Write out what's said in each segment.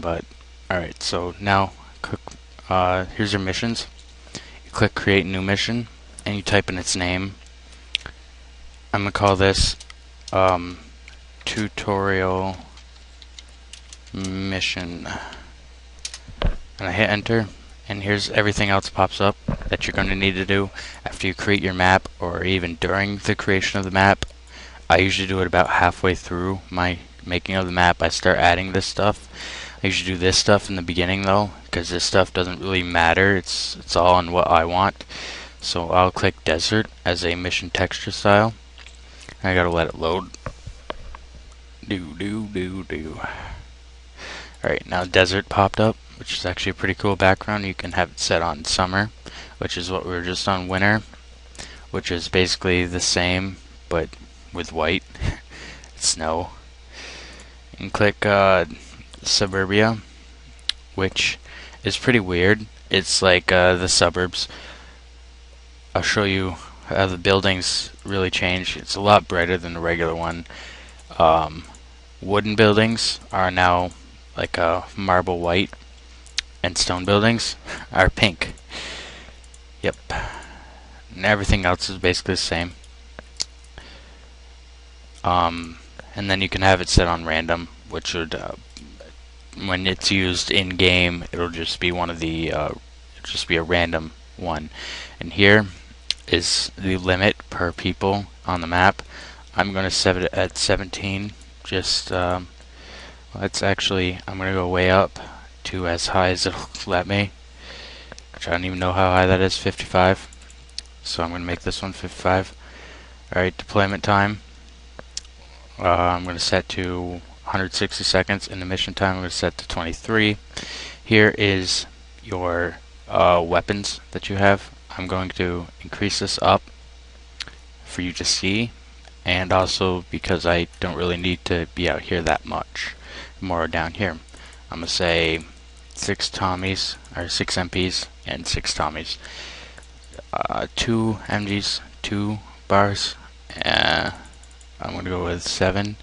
again, but alright, so now click, here's your missions. You click create new mission and you type in its name. I'm gonna call this tutorial mission, and I hit enter, and here's everything else pops up that you're going to need to do after you create your map, or even during the creation of the map. I usually do it about halfway through my making of the map. I start adding this stuff. I usually do this stuff in the beginning though, because this stuff doesn't really matter. It's all on what I want. So I'll click desert as a mission texture style. I gotta let it load. Alright, now desert popped up, which is actually a pretty cool background. You can have it set on summer, which is what we were just on winter, which is basically the same but with white. Snow. You can click suburbia, which is pretty weird. It's like the suburbs. I'll show you how the buildings really change. It's a lot brighter than the regular one. Wooden buildings are now like marble white, and stone buildings are pink. Yep. And everything else is basically the same. And then you can have it set on random, which would, when it's used in game, it'll just be one of the, just be a random one. And here is the limit per people on the map. I'm going to set it at 17. Just, let's actually, I'm going to go way up to as high as it'll let me, which I don't even know how high that is, 55. So I'm going to make this one 55. Alright, deployment time. I'm going to set to 160 seconds, and the mission time I'm going to set to 23. Here is your weapons that you have. I'm going to increase this up for you to see, and also because I don't really need to be out here that much, more down here. I'm going to say 6 Tommies, or 6 MPs, and 6 Tommies. 2 MGs, 2 bars, I'm going to go with 7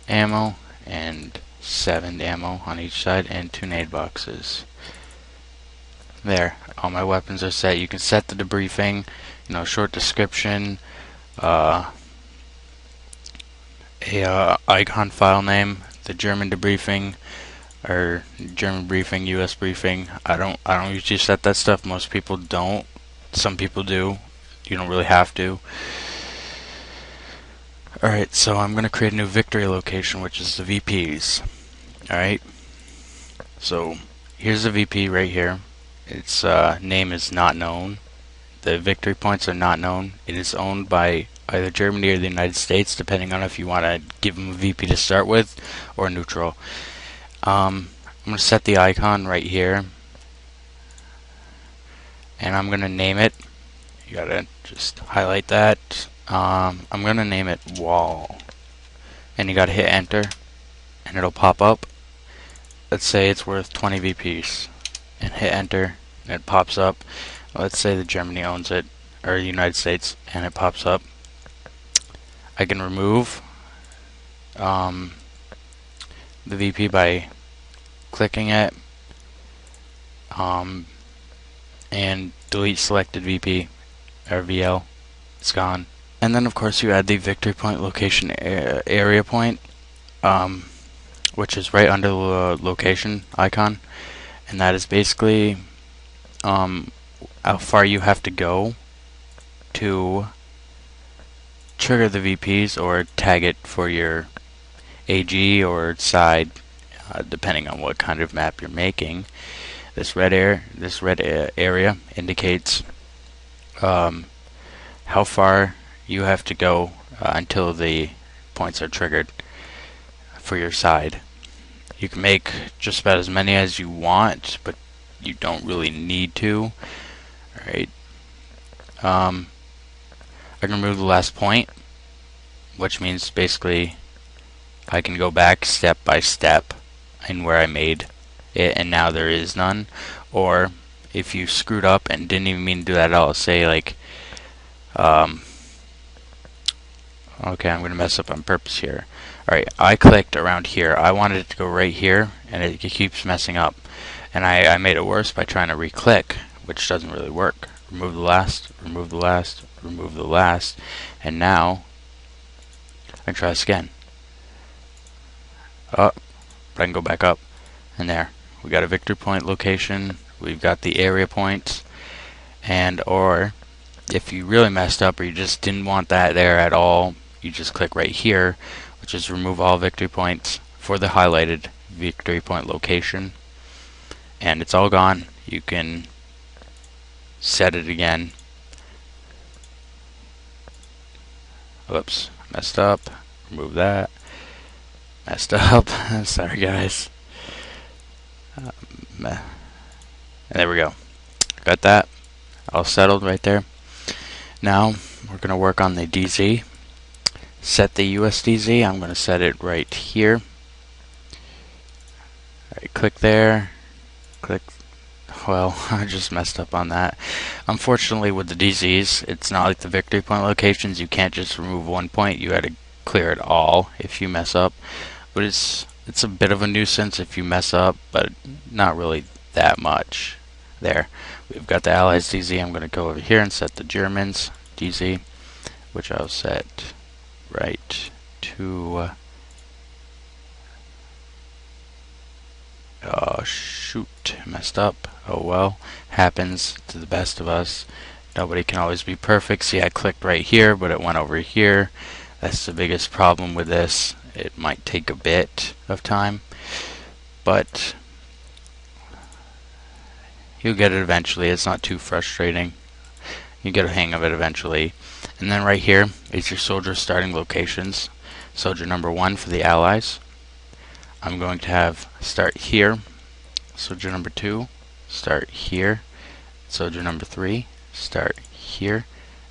ammo, and 7 ammo on each side, and 2 nade boxes. There, all my weapons are set. You can set the debriefing, short description, icon file name, the German debriefing, or German briefing, US briefing. I don't usually set that stuff. Most people don't. Some people do. You don't really have to. Alright, so I'm going to create a new victory location, which is the VPs. Alright, so here's the VP right here. Its name is not known. The victory points are not known. It is owned by either Germany or the United States, depending on if you want to give them a VP to start with or neutral. I'm going to set the icon right here, and I'm going to name it. You gotta just highlight that. I'm going to name it wall, and you gotta hit enter, and it'll pop up. Let's say it's worth 20 VPs, and hit enter, and it pops up. Let's say that Germany owns it, or the United States, and it pops up. I can remove the VP by clicking it, and delete selected VP, or VL. It's gone. And then of course you add the victory point location area point, which is right under the location icon, and that is basically how far you have to go to trigger the VPs or tag it for your AG or side, depending on what kind of map you're making. This red area indicates how far you have to go until the points are triggered for your side. You can make just about as many as you want, but you don't really need to. Alright. I can remove the last point, which means basically I can go back step by step in where I made it, and now there is none. Or if you screwed up and didn't even mean to do that at all, say like okay, I'm going to mess up on purpose here. Alright, I clicked around here. I wanted it to go right here, and it keeps messing up. And I made it worse by trying to re-click, which doesn't really work. Remove the last, remove the last, remove the last, and now I can try this again. Oh, but I can go back up, and there. We got a victory point location, we've got the area points, and or if you really messed up or you just didn't want that there at all, you just click right here, which is remove all victory points for the highlighted victory point location, and it's all gone. You can set it again. Whoops, messed up. Remove that. Messed up. Sorry guys. And there we go. Got that all settled right there. Now we're going to work on the DZ. Set the USDZ. I'm going to set it right here. Alright, click there. Click. Well, I just messed up on that. Unfortunately, with the DZs, it's not like the victory point locations. You can't just remove one point. You had to clear it all if you mess up. But it's a bit of a nuisance if you mess up, but not really that much. There. We've got the Allies DZ. I'm going to go over here and set the Germans DZ, which I'll set right to oh shoot, messed up. Oh well, happens to the best of us. Nobody can always be perfect. See, I clicked right here, but it went over here. That's the biggest problem with this. It might take a bit of time, but you'll get it eventually. It's not too frustrating. You get a hang of it eventually. And then right here is your soldier starting locations. Soldier number 1 for the Allies. I'm going to have start here. Soldier number 2, start here. Soldier number 3, start here.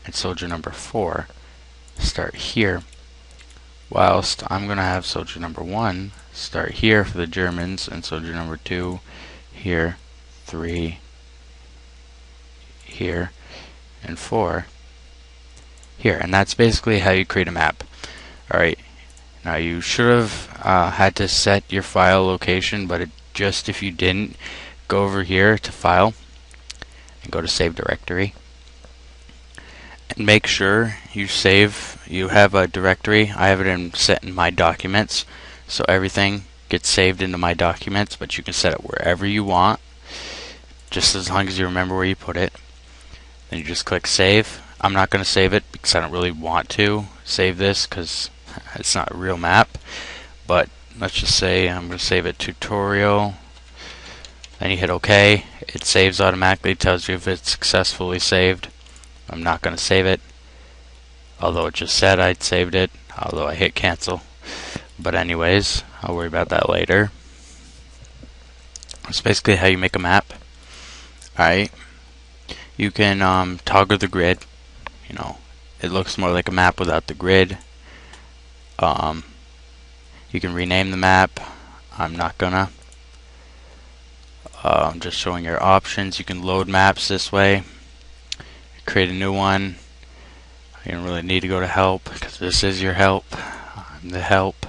And soldier number 4, start here. Whilst I'm going to have soldier number 1 start here for the Germans, and soldier number 2 here, 3 here, and 4 here. And that's basically how you create a map. Alright, now you should have had to set your file location, but just if you didn't, go over here to File and go to Save Directory. And make sure you have a directory. I have it set in my documents, so everything gets saved into my documents, but you can set it wherever you want, just as long as you remember where you put it. Then you just click Save. I'm not going to save it because I don't really want to save this because it's not a real map, but let's just say I'm going to save it tutorial. Then you hit OK. It saves automatically, tells you if it's successfully saved. I'm not going to save it, although it just said I'd saved it, although I hit cancel. But anyways, I'll worry about that later. That's basically how you make a map. Alright, you can toggle the grid. You know, it looks more like a map without the grid. You can rename the map. I'm not gonna. I'm just showing your options. You can load maps this way. Create a new one. You don't really need to go to help because this is your help. I'm the help.